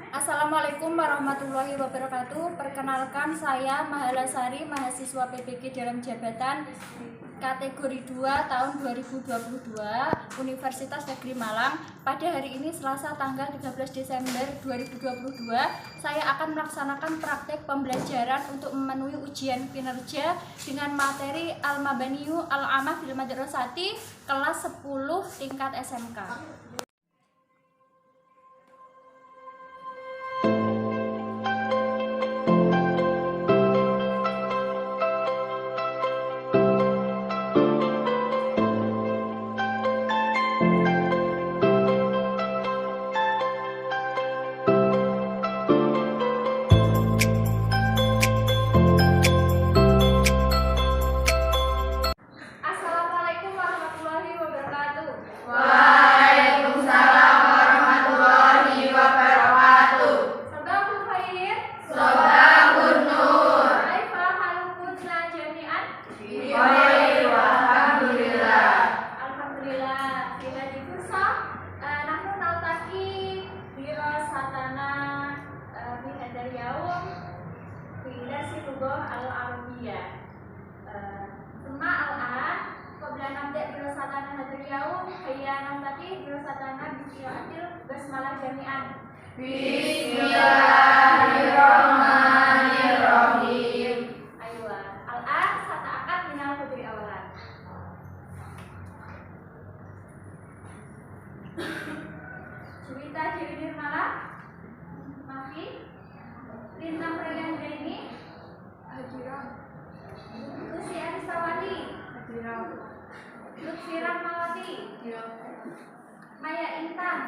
Assalamualaikum warahmatullahi wabarakatuh. Perkenalkan, saya Mahalasari, mahasiswa PBG dalam jabatan kategori 2 tahun 2022 Universitas Negeri Malang. Pada hari ini Selasa tanggal 13 Desember 2022, saya akan melaksanakan praktek pembelajaran untuk memenuhi ujian kinerja dengan materi Al-Mabaniyu Al-Amah bil Madrasati kelas 10 tingkat SMK. Al-Arabiyah. Sema al-an qabla nabda dirasatana hadzal yaum hayya nabtadi dirasatana bismillahil basmalah jami'an. Bismillahirrahmanirrahim. Ayo, al-an sata'akat minal fajri awalan. Cerita Dewi Nirmala, Mafi, Lintang Prayanda ini, Lucy Arisawati, Lutfi Rahmawati, Maya Intan,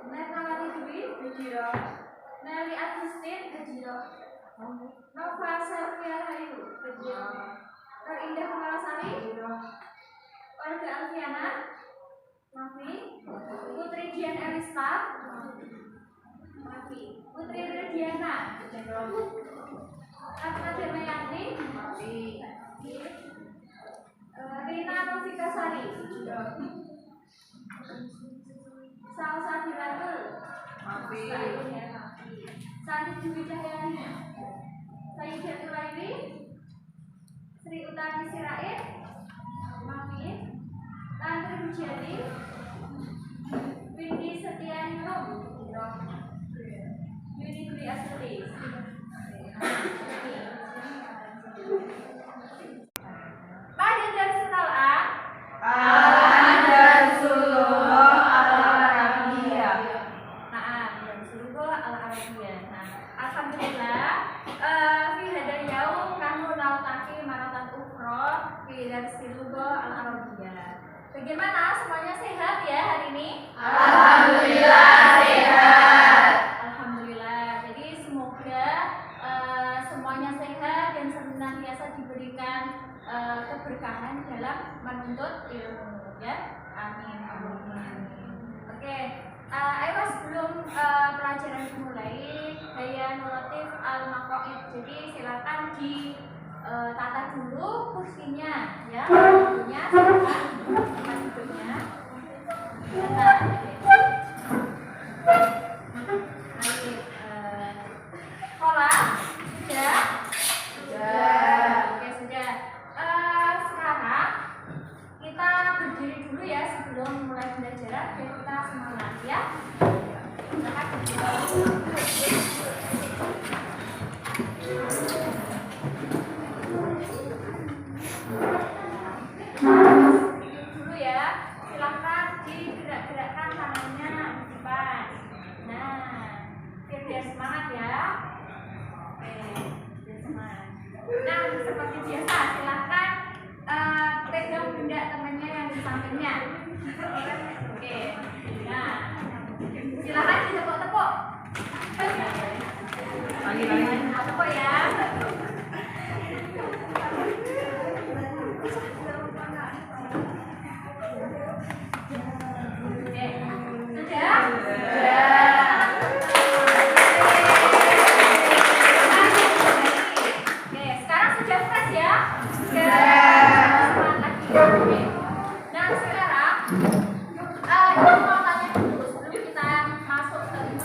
Netawati Dwi, Nelly Agustin, Nova Sylvia Hayu, Terindah Kamalasari, Olga Alfiana, Mafi, Putri Dian Elista, Mafi, Putri Rediana, Ratna Damayanti, Rina Novika Sari, Salsa Diratul, Sandi Dewi Cahyani, Sayyidatul Laili, Sri Utami Sirait, Mafi, Tantri Bujani, Windy Setiani Rum, Yuni Dwi Asli. Pada darsul al-an, al-Arabiyah. Nah, alhamdulillah. Fi hadal yaum nahnu naltaqi maratan ukhra fi darsil al-Arabiyah. Bagaimana, semuanya sehat ya hari ini? Alhamdulillah sehat. Alhamdulillah. Jadi semoga semuanya sehat dan senantiasa diberikan keberkahan dalam menuntut ilmu, ya. Amin. Oke. Ayo sebelum pelajaran dimulai, Hayya Nulatif al-Maqaid. Jadi silakan ditata dulu kursinya, ya. Kursinya, silakan duduknya. Sekolah sudah? Oke, sudah. Sekarang kita berdiri dulu ya sebelum mulai pembelajaran biar kita semangat, ya. Silakan berdiri dulu ya. Silakan digerak-gerakkan tangannya di depan. Nah, biar semangat ya. Oke, biar semangat. Nah, seperti biasa silakan pegang benda temannya yang di sampingnya. Oke. Nah, silakan ditepuk-tepuk. Tepuk ya. Oke. Sudah? Oke, sekarang sudah fresh ya? Semangat lagi. Oke. Nah, sekarang kita mau tanya dulu sebelum kita masuk ke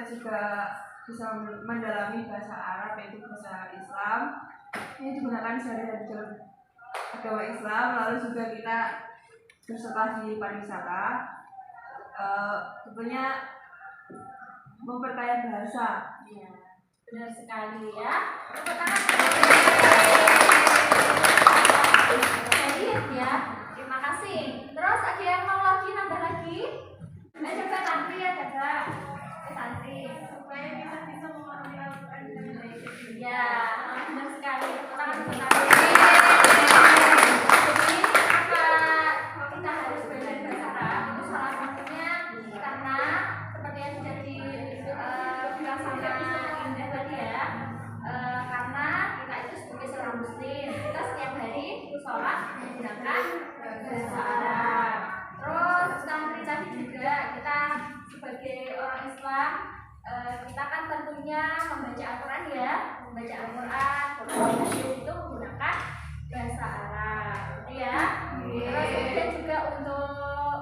juga bisa mendalami bahasa Arab, yaitu bahasa Islam. Ini digunakan sehari-hari dalam agama Islam. Lalu juga kita bersekolah di pariwisata, tentunya memperkaya bahasa. Ya, benar sekali ya. Tepuk tangan. Ya, terima kasih. Terus ada yang mau lagi nambah lagi? Coba santri ya, coba. Santri. Supaya kita bisa memahami Al-Quran dengan baik. Ya, benar sekali. Tepuk tangan untuk santri. Jadi, apa kita harus belajar bahasa Arab? Itu salah satunya karena seperti yang sudah dibilang sama Indah tadi ya. Karena kita itu sebagai seorang muslim, kita setiap hari sholat menggunakan bahasa Arab. Terus santri tadi juga kita sebagai orang Islam, kita kan tentunya membaca Al-Quran ya, membaca Al-Quran, itu menggunakan bahasa Arab, gitu ya. Terus kemudian juga untuk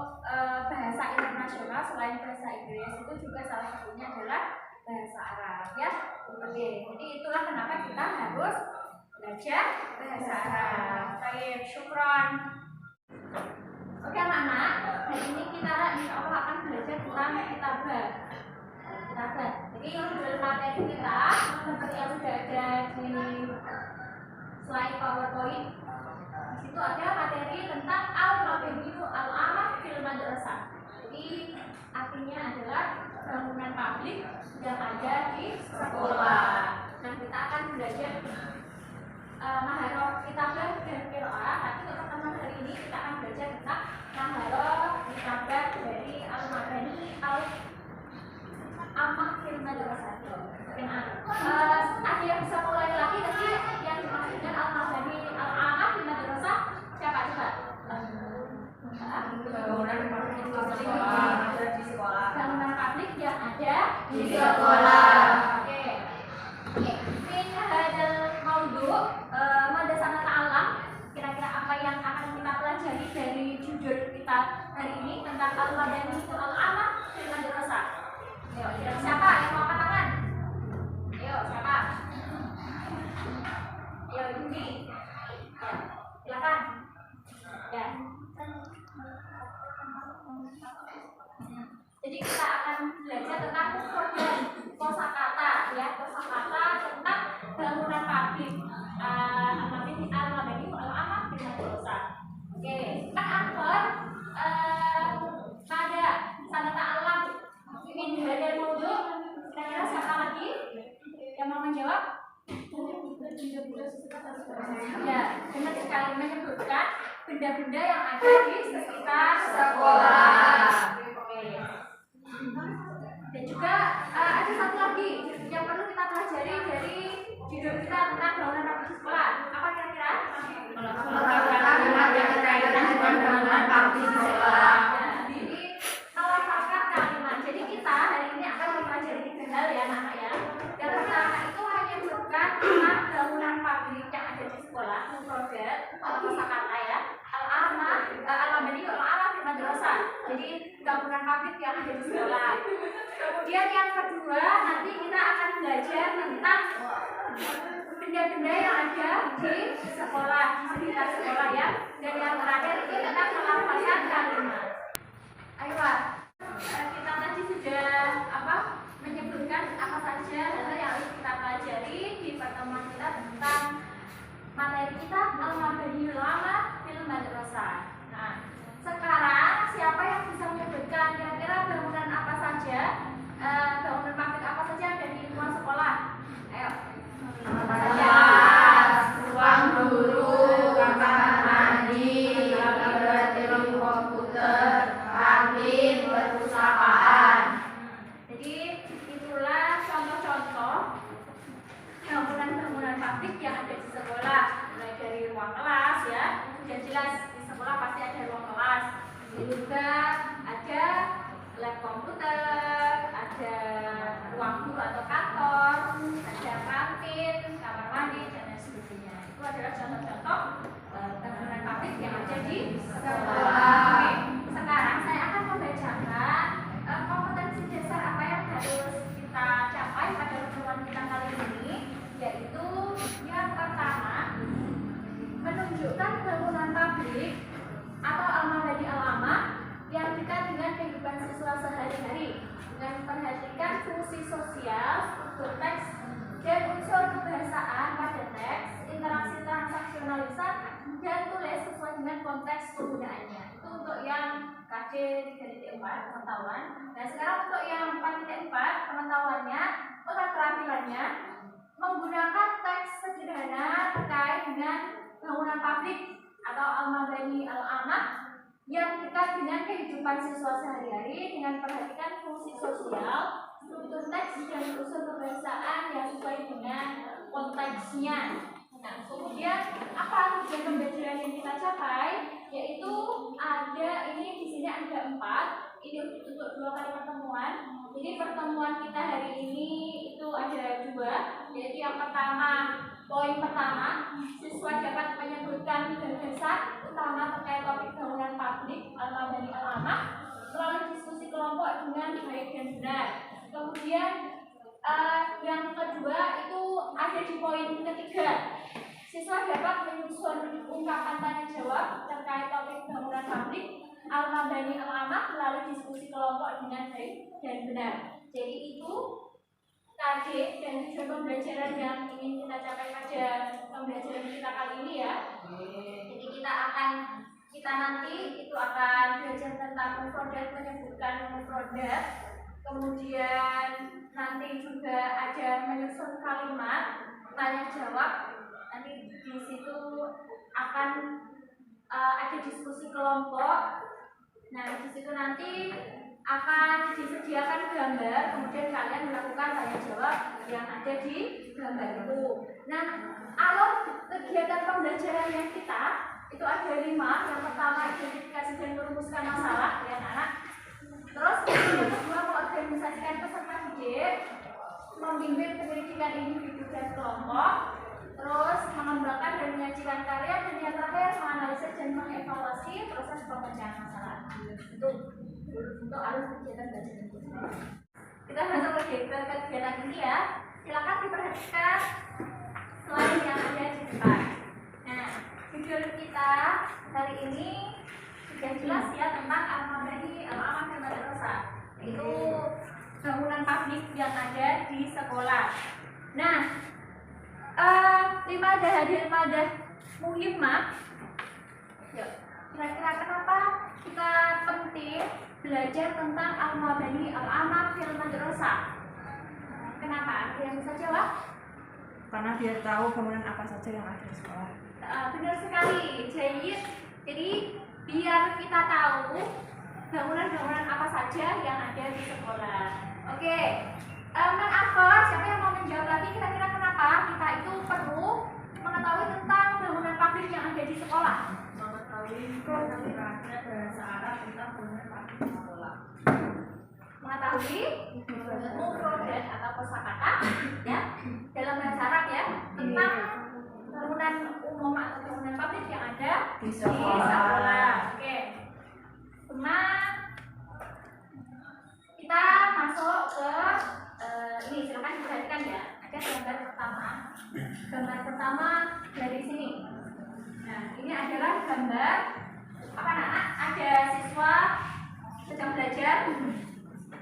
bahasa internasional selain bahasa Inggris itu juga salah satunya adalah bahasa Arab ya. Oke, jadi itulah kenapa kita harus belajar bahasa Arab. Baik, syukron. Oke anak-anak, hari ini kita insya Allah akan belajar tentang kitabah. Jadi judul materi kita seperti yang sudah ada di slide PowerPoint. Di situ ada materi tentang al-mabniyu al-amal fil madrasah. Jadi artinya adalah bangunan publik yang ada di sekolah. Nah, kita akan belajar maharoh kitabah dan qiraah. Nanti untuk pertemuan hari ini kita akan belajar tentang maharoh kitabah dari al-mabni al-amal fil madrasah. Ada yang bisa mulai lagi tadi yang dimaksudkan al-mabni al-amal fil madrasah siapa coba? Bangunan publik di sekolah. Bangunan publik yang ada Di sekolah. Oke. Min hadal maudhu madasana ta'alam. Kira-kira apa yang akan kita pelajari dari judul kita hari ini tentang al-mabni al-amal fil madrasah. Ayo, siapa yang mau angkat tangan? Ayo, siapa? Ayo, Yuni. Ya, silakan. Ya. Jadi kita akan belajar tentang mufradat kosakata ya, kosakata tentang bangunan publik. Al-mabni al-amal fil madrasah. Oke, kan Akbar pada sanata alam min hadal maudhu. Kira-kira siapa lagi yang mau menjawab? Ya, benar sekali, menyebutkan benda-benda yang ada di sekitar sekolah. Oke. Dan juga ada satu lagi yang perlu kita pelajari dari judul kita tentang bangunan publik sekolah. Apa kira-kira? Kalimat yang berkaitan dengan bangunan publik di sekolah. Jadi melafalkan kalimat. Jadi kita hari ini akan mempelajari 3 hal ya anak-anak ya. Yang pertama itu menyebutkan tentang bangunan publik yang ada di sekolah, mufradat atau kosakata ya. Al-mabni al-amal fil madrasah. Jadi bangunan publik yang ada di sekolah. Kemudian yang kedua nanti kita akan belajar tentang benda-benda yang ada di sekolah, di sekitar sekolah ya. Dan yang terakhir itu tentang melafalkan kalimat. Ayo kita tadi sudah menyebutkan apa saja hal yang harus kita pelajari di pertemuan kita tentang materi kita al-mabni al-amal fil madrasah. Nah, sekarang siapa yang bisa menyebutkan kira-kira bangunan apa saja, bangunan publik apa saja yang ada di lingkungan sekolah? Ayo. Apa saja? Ruang guru, kamar mandi, laboratorium komputer, kantin, perpustakaan. Jadi itulah contoh-contoh bangunan-bangunan publik yang ada di sekolah, mulai dari ruang kelas ya, sudah jelas di sekolah pasti ada ruang kelas. Juga ada lab komputer, ada ruang guru atau kantor, ada kantin, kamar mandi dan lain sebagainya. Itu adalah contoh-contoh bangunan publik yang ada di sekolah. Oke, sekarang saya akan membacakan kompetensi dasar apa yang harus kita pengetahuan. Nah, sekarang untuk yang 4.4 pengetahuannya atau keterampilannya menggunakan teks sederhana terkait dengan bangunan publik atau al-mabani al-amah yang dekat dengan kehidupan siswa sehari-hari dengan memperhatikan fungsi sosial, struktur teks dan unsur kebahasaan yang sesuai dengan konteksnya. Nah, kemudian apa tujuan pembelajaran yang kita capai? Yaitu ada ini di sini ada 4. Ini untuk 2 kali pertemuan. Jadi pertemuan kita hari ini itu ada 2, yaitu yang pertama, poin pertama, siswa dapat menyebutkan gagasan utama terkait topik bangunan publik al-mabani al-amah melalui diskusi kelompok dengan baik dan benar. Kemudian yang kedua itu ada di poin ketiga. Siswa dapat menyusun ungkapan tanya jawab terkait topik bangunan publik al-mabani al-amah melalui diskusi kelompok dengan baik dan benar. Jadi itu target dan tujuan pembelajaran yang ingin kita capai pada pembelajaran kita kali ini ya. Jadi kita nanti itu akan belajar tentang mufradat, menyebutkan mufradat. Kemudian nanti juga ada menyusun kalimat tanya jawab. Nanti di situ akan ada diskusi kelompok. Nah, di situ nanti akan disediakan gambar, kemudian kalian melakukan tanya jawab yang ada di gambar itu. Nah, alur kegiatan pembelajaran yang kita itu ada 5. Yang pertama identifikasi dan merumuskan masalah ya anak-anak. Terus yang kedua mengorganisasikan peserta didik, membimbing penyelidikan individu dan kelompok, terus mengembangkan dan menyajikan karya, dan yang terakhir menganalisis dan mengevaluasi proses pemecahan masalah. Itu untuk alur kegiatan belajar. Kita masuk ke kegiatan ini ya. Silakan diperhatikan slide yang ada di depan. Nah, judul kita hari ini sudah jelas ya tentang al-mabani al-amah dan madrasah. Itu bangunan publik yang ada di sekolah. Nah, limadah hadir madah muhimmah. Yuk, kira-kira kenapa kita penting belajar tentang al-mabani al-amah fil madrasah? Kenapa? Ada yang bisa jawab? Karena biar tahu bangunan apa saja yang ada di sekolah. Benar sekali, Jayid. Jadi biar kita tahu bangunan-bangunan apa saja yang ada di sekolah. Oke, siapa yang mau menjawab lagi? Kira-kira kenapa kita itu perlu mengetahui tentang bangunan publik yang ada di sekolah? Mengetahui bahasa Arab tentang bangunan publik di sekolah. Mengetahui mufradat atau kosakata ya dalam bahasa Arab ya tentang bangunan umum atau bangunan publik yang ada di sekolah. Oke. Kita masuk ke ini, silakan diperhatikan ya. Ada gambar pertama. Gambar pertama dari sini. Nah, ini adalah gambar apa anak? Ada siswa sedang belajar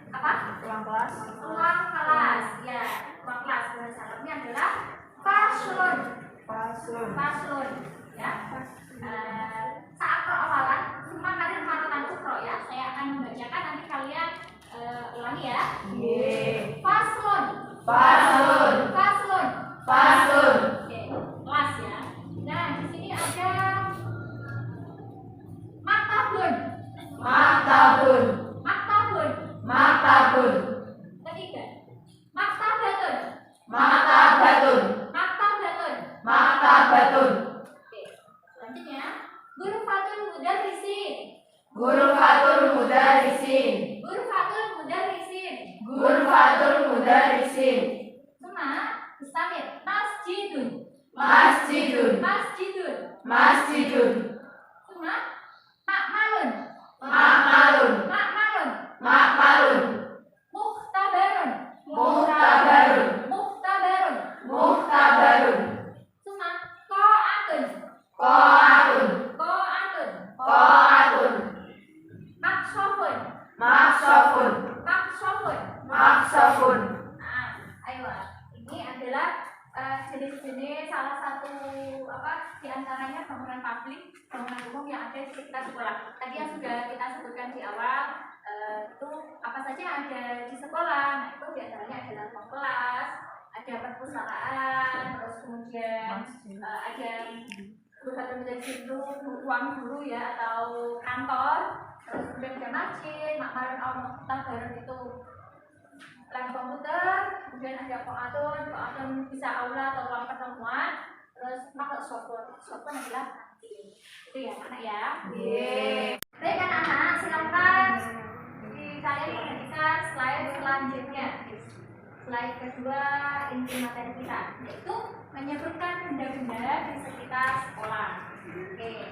apa? Ruang kelas. Ruang kelas. Ya, ruang kelas. Bahasa Arabnya adalah faslun. Faslun. Ya. Saat perawalan, semua kalian melakukan ukro ya. Saya akan membacakan, nanti kalian ulangi ya. Faslun. Oke, kelas ya. Nah, di sini ada maktabun. Ketiga, maktabatun. Oke, selanjutnya ghurfatul mudarrisin. Sama, istamir. Masjidun. Sama, makmalun. Muhtabarun. Sama, qa'atun. Maksofun. Nah, ayo. Ini adalah jenis-jenis salah satu di antaranya bangunan publik, bangunan umum yang ada di sekitar sekolah. Tadi yang sudah kita sebutkan di awal, itu apa saja yang ada di sekolah. Nah, itu diantaranya adalah ruang kelas, ada perpustakaan, terus kemudian ada ruang guru ya atau kantor, terus kemudian ada masjid, makmaran Allah bareng itu lab komputer, kemudian ada koatun bisa aula atau ruang pertemuan, terus pakai software adalah kantin. Itu ya anak ya. Baik anak-anak, silakan kalian perhatikan slide selanjutnya. Slide kedua inti materi kita, yaitu menyebutkan benda-benda di sekitar sekolah. Oke,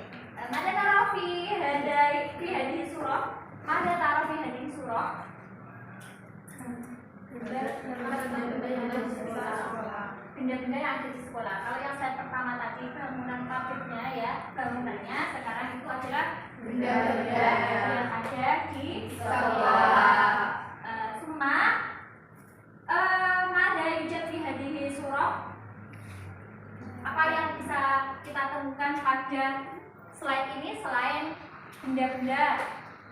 mana taruh fi hadhihi surah? Mana taruh fi hadhihi surah? Benda-benda yang ada di sekolah. Kalau yang slide pertama tadi bangunan pabriknya ya, bangunannya, sekarang itu adalah benda-benda yang ada di sekolah. Semua ada yujad fi hadhihi surah. Apa yang bisa kita temukan pada slide ini selain benda-benda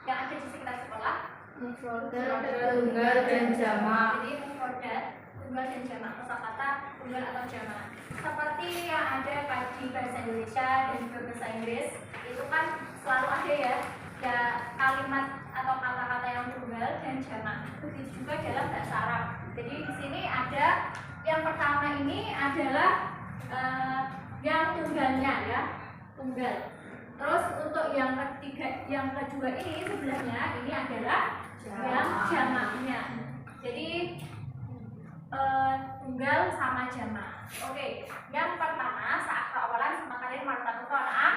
yang ada di sekitar sekolah? Mufrodat, tunggal dan jamak. Jadi mufrodat, tunggal dan jamak, kosakata tunggal atau jamak. Seperti yang ada di bahasa Indonesia dan juga bahasa Inggris, itu kan selalu ada ya kalimat atau kata-kata yang tunggal dan jamak. Begitu juga dalam bahasa Arab. Jadi di sini ada yang pertama ini adalah yang tunggalnya ya, tunggal. Terus untuk yang ketiga, yang kedua ini sebelahnya ini adalah yang jamaknya. Jadi tunggal sama jamak. Oke, yang pertama saat awalan sama kalian martabut qanaah.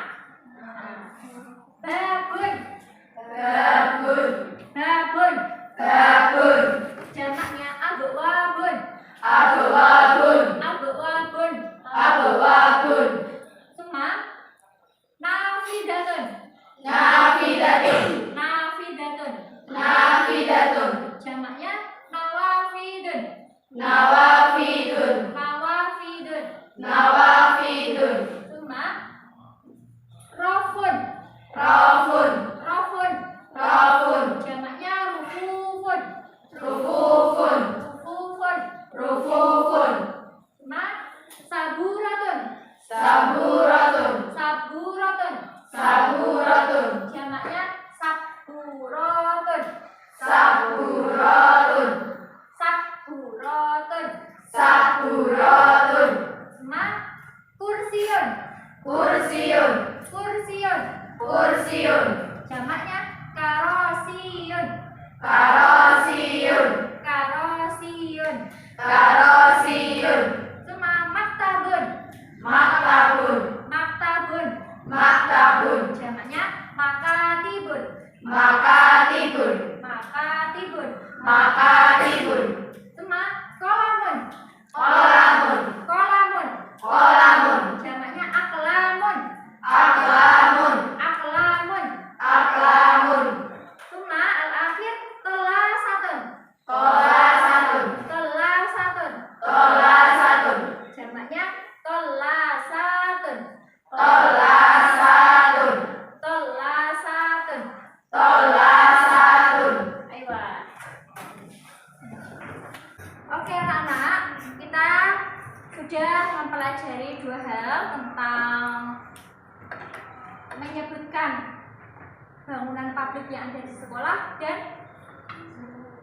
Babun. Babun. Babun. Babun. Jamaknya abwabun. Abwabun. Abwabun. Abwabun. Semua nafidatun. Nafidatun. Nafidatun. Nafidatun. Jamaknya nawafidun. Nawafidun. Nawafidun. Nawafidun. Semua rofun. Rafun. Rofun. Rafun. Jamaknya rufufun. Rufufun. Rufufun. Rufufun. Semua saburatun. Saburatun. Saburatun. Saburatun. Jamaknya saburatun. Saburatun. Saburatun. Saburatun. Semua kursiun. Kursiun. Kursiun. Kursiun. Jamaknya karosiyun. Karosiyun. Karosiyun. Karosiyun. Semua maktabun. Maktabun. Maktabun. Maktabun. Jamaknya makatibun. Makatibun. Makatibun. Makatibun. Semua kolamun. Kolamun. Kolamun. Kolamun. Jamaknya aklamun. Aklamun. Aklamun. Aklamun. Semua al-akhir telasatun. Tolasatun. Telasatun. Tolasatun. Jamaknya telasatun. Tolasatun. Telasatun. Tolasatun. Ayo. Oke anak-anak, kita sudah mempelajari dua hal tentang menyebutkan bangunan pabrik yang ada di sekolah dan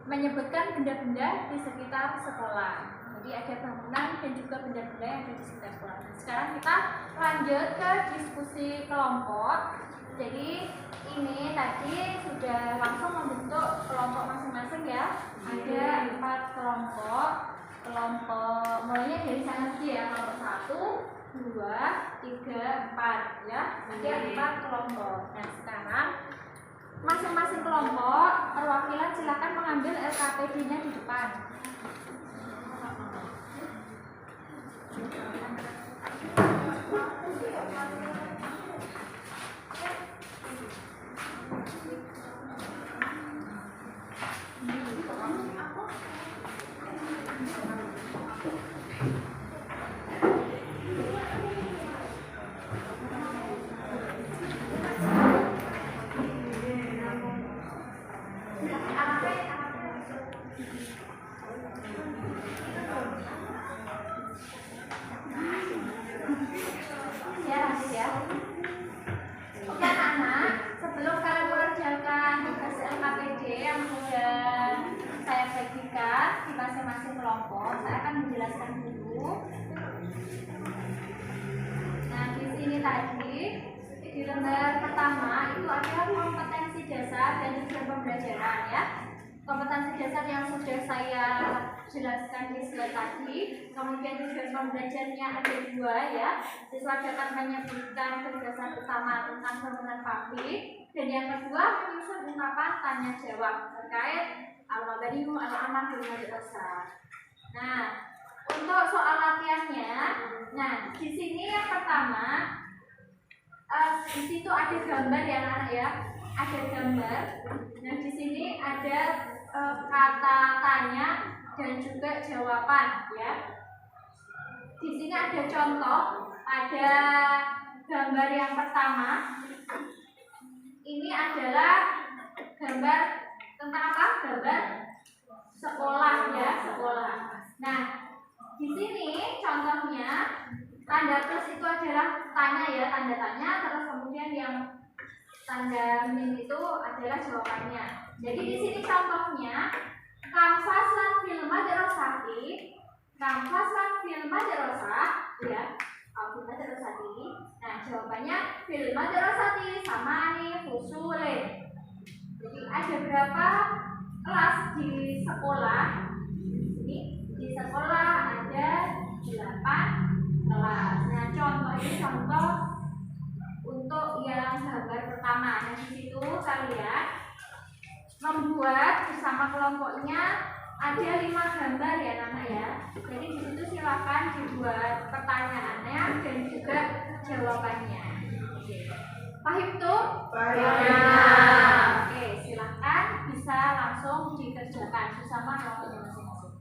menyebutkan benda-benda di sekitar sekolah. Jadi ada bangunan dan juga benda-benda yang ada di sekitar sekolah. Nah, sekarang kita lanjut ke diskusi kelompok. Jadi ini tadi sudah langsung membentuk kelompok masing-masing ya. Ada 4 kelompok. Kelompok mulainya dari sana sih ya, kelompok 1, 2, 3, 4 ya. Ada 4 kelompok. Nah sekarang masing-masing kelompok perwakilan silakan mengambil LKPD-nya di depan. Ya, lanjut ya. Oke anak-anak, sebelum kalian mengerjakan tugas LKPD yang sudah saya bagikan di masing-masing kelompok, saya akan menjelaskan dulu. Nah, di sini tadi di lembar pertama itu ada kompetensi dasar dan tujuan pembelajaran ya. Kompetensi dasar yang sudah saya jelaskan di slide tadi, kemudian tujuan pembelajarannya ada 2 ya. Siswa dapat menyebutkan gagasan utama tentang bangunan pabrik, dan yang kedua menyusun ungkapan tanya jawab terkait al-mabaniu al-amal bil madrasah. Nah, untuk soal latihannya, nah di sini yang pertama di situ ada gambar ya anak ya, ada gambar. Nah di sini ada kata tanya dan juga jawaban ya. Di sini ada contoh, ada gambar yang pertama. Ini adalah gambar tentang apa? Gambar sekolah ya, sekolah. Nah di sini contohnya tanda plus itu adalah tanya ya, tanda tanya, terus kemudian yang tanda min itu adalah jawabannya. Jadi di sini contohnya kamfasan fil madrasati, kamfasan fil madrasah ya, fil madrasati. Nah jawabannya fil madrasati samani fusulin. Jadi ada berapa kelas di sekolah? Di sekolah ada 8 kelas. Nah, contoh ini contoh untuk yang gambar pertama. Nah, di situ kalian membuat bersama kelompoknya ada 5 gambar ya, anak ya. Jadi di situ silakan dibuat pertanyaannya dan juga jawabannya. Oke. Paham tuh? Oke, silakan bisa langsung dikerjakan bersama kelompoknya masing-masing.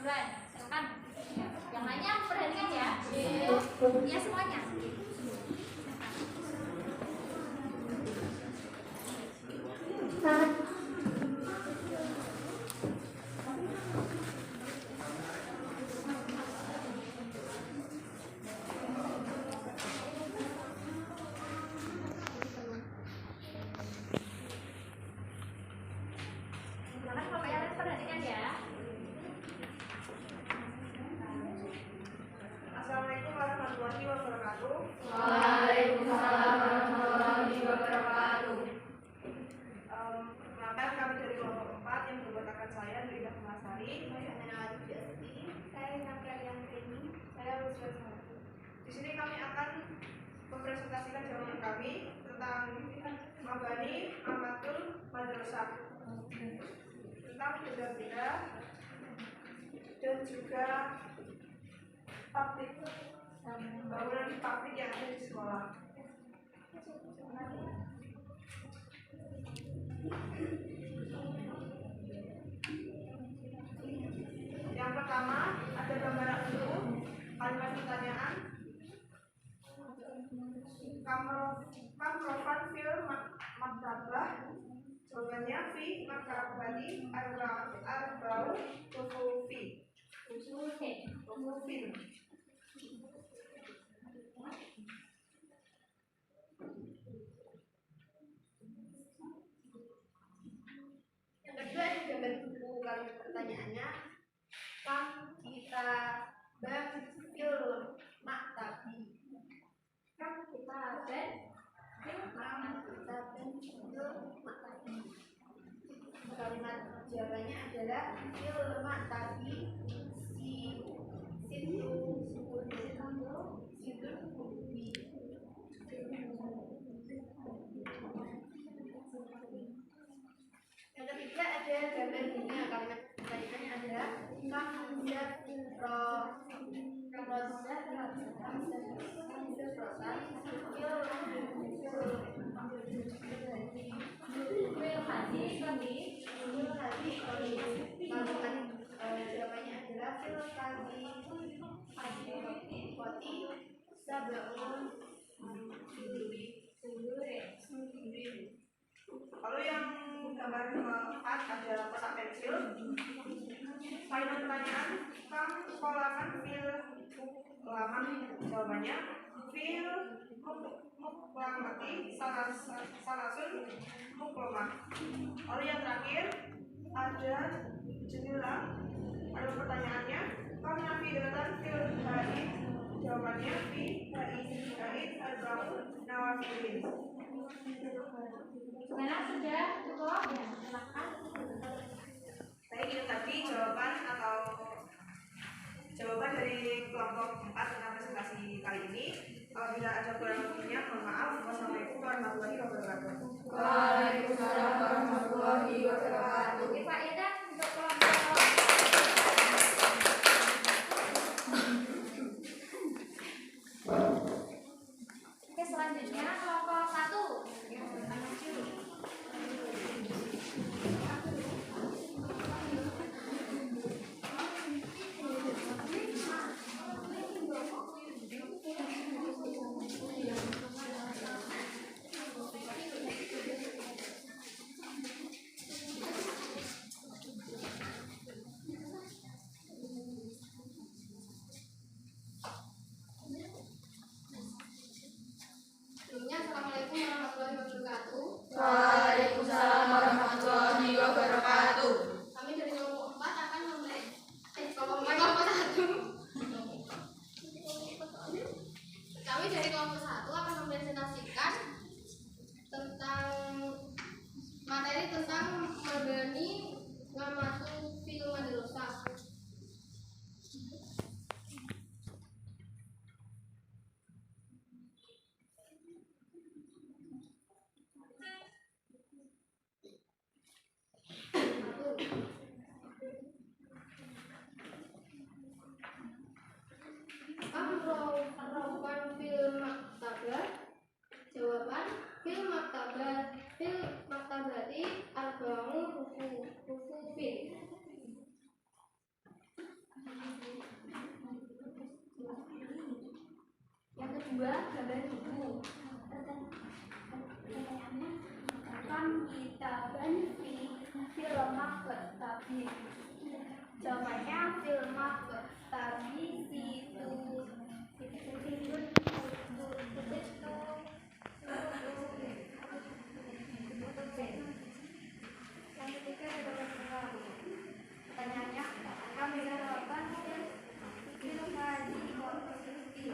duluan. Silakan. Yang lainnya perhatikan ya. Ya semuanya. Silakan Bapak yang lain perhatikan ya. Assalamualaikum warahmatullahi wabarakatuh. Waalaikumsalam warahmatullahi wabarakatuh. Perkenalkan kami dari kelompok 4 yang beranggotakan saya Lidah Masari, Saya Nadia Yantini. saya Ruslan Sahati. Di sini kami akan mempresentasikan jawaban kami tentang Mabani Amatul Madrasah, tentang beda-beda dan juga pabrik bangunan pabrik yang ada di sekolah. Yang pertama ada gambaran dulu, kalimat pertanyaan. Kamrofan fil maktabah. Jawabannya fi maktabati arba'u tufufin. Yang kedua ada gambar buku kalimat pertanyaannya. Kam kita fil maktabi. Kam kita fil maktabi. Kalimat jawabannya adalah fil maktabi situ kubi. Yang ketiga ada gambar bunga. Kalimat pertanyaannya adalah jawabannya adalah Lalu yang gambar keempat ada kotak pensil. Kalimat pertanyaan, kam sekolahan fil laman. Jawabannya fil muklamati salasun muklamah. Lalu yang terakhir ada jendela. Ada pertanyaannya, kam nafi dengan fil haid. Jawabannya fi haid al-ba'u nawafilin. Gimana sudah cukup? Ya, silakan. Baik, itu tadi jawaban dari kelompok 4 tentang presentasi kali ini. Apabila ada kurang lebihnya, mohon maaf. Wassalamualaikum warahmatullahi wabarakatuh. Waalaikumsalam warahmatullahi wabarakatuh. Oke Pak Yedan untuk kelompok. Oke, selanjutnya kelompok 1. 2 gambar buku. Pertanyaannya, kam kitaban fil maktabi. Jawabannya fil maktabi Yang ketiga adalah pertanyaannya, kami jawaban fil hadi morfi.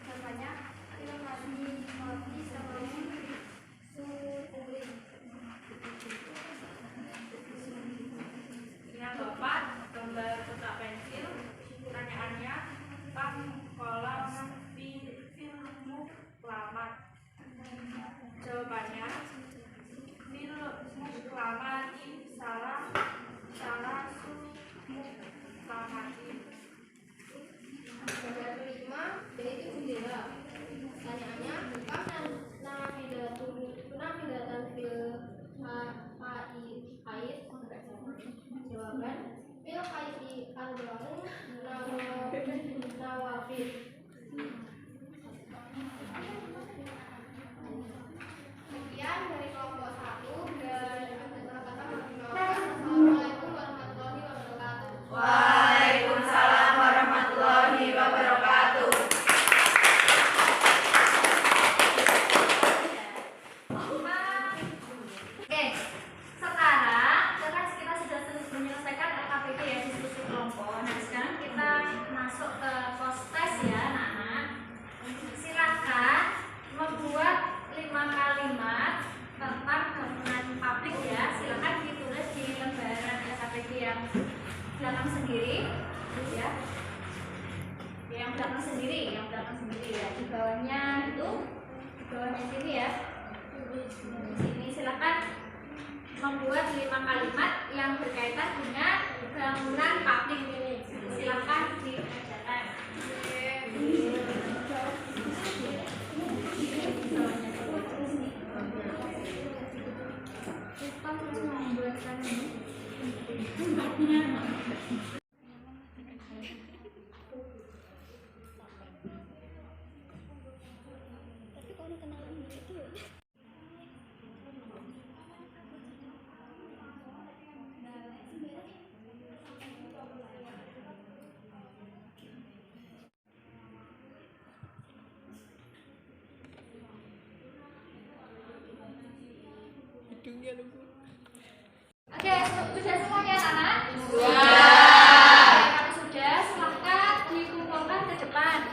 Jawabannya fil hadi morfi sama suuri. Yang keempat, gambar kotak pensil. Pertanyaannya, kam kolam filmu kelamat. Jawabannya, filmu kelamati salah kelamati. Gambar kelima yaitu bendera. Pertanyaannya, kam nafidatan fil haid. Jawaban fil haidi arba'u nawafil. Sekian dari kelompok 1 dan Assalamualaikum warahmatullahi wabarakatuh. Waalaikumsalam warahmatullahi wabarakatuh. Oke, sekarang kita sudah menyelesaikan LKPD ya, diskusi kelompok. Nah, sekarang kita masuk ke post test ya, anak-anak. Silakan membuat 5 kalimat tentang bangunan publik ya. Silakan ditulis di lembaran LKPD yang belakang sendiri, ya. Yang belakang sendiri ya. Di bawahnya itu, di bawahnya sini ya. Di sini silakan membuat 5 kalimat yang berkaitan dengan bangunan publik ini. Silakan dikerjakan. Oke, sudah semuanya anak? Kalau sudah, silahkan dikumpulkan ke depan.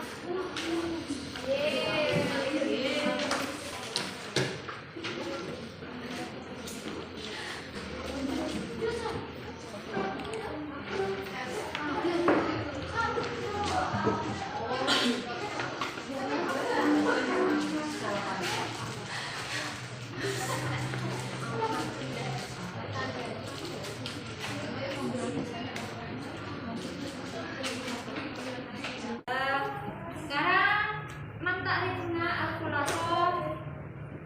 Sekarang mentarifna al-khulasoh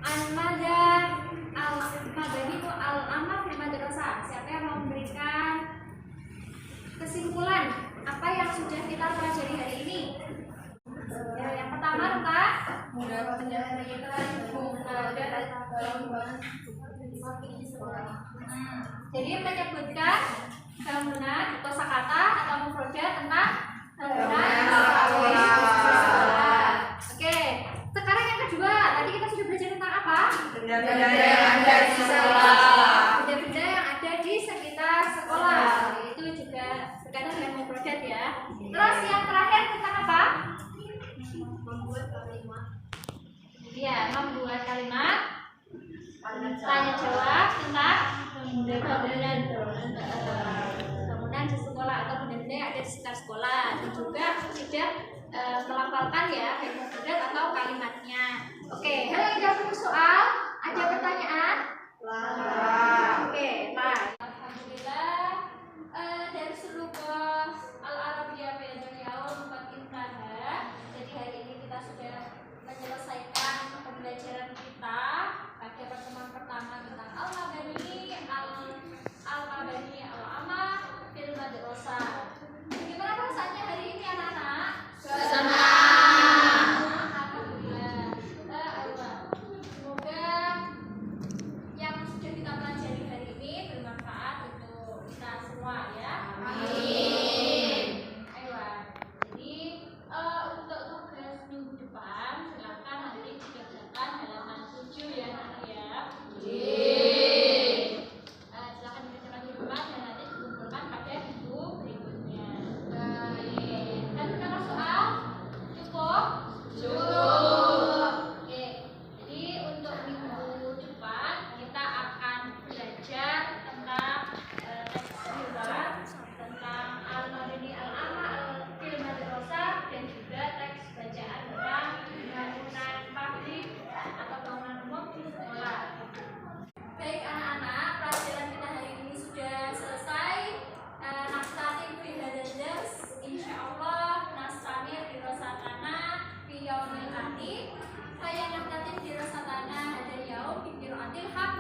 al-madah al-mabani itu al-amal fil madrasah. Siapa yang mau memberikan kesimpulan apa yang sudah kita pelajari hari ini? Ya, yang pertama tentang jadi menyebutkan bangunan kosakata atau mufrodat tentang bangunan. Oke, sekarang yang kedua, tadi kita sudah belajar tentang apa? Benda-benda yang ada di sekolah. Benda-benda yang ada di sekitar sekolah. Itu juga berkaitan dengan mufrodat ya. Terus yang terakhir tentang apa? Membuat kalimat. Iya, membuat kalimat tanya jawab tentang bangunan di sekolah atau benda-benda yang ada di sekitar sekolah, dan juga sudah melafalkan ya kalimat atau kalimatnya. Oke, halo yang jawab soal, ada pertanyaan? Oke, baik. Alhamdulillah, dari seluruh Al-Arabiyah Fil Yaum qad intaha. Jadi hari ini kita sudah menyelesaikan pembelajaran kita pada pertemuan pertama tentang al-mabani al-amah fil madrasah. Gimana perasaannya hari ini anak-anak? Senang. Alhamdulillah. Hayya nahtatim dirasatana hadal yaum bi qiraatil haq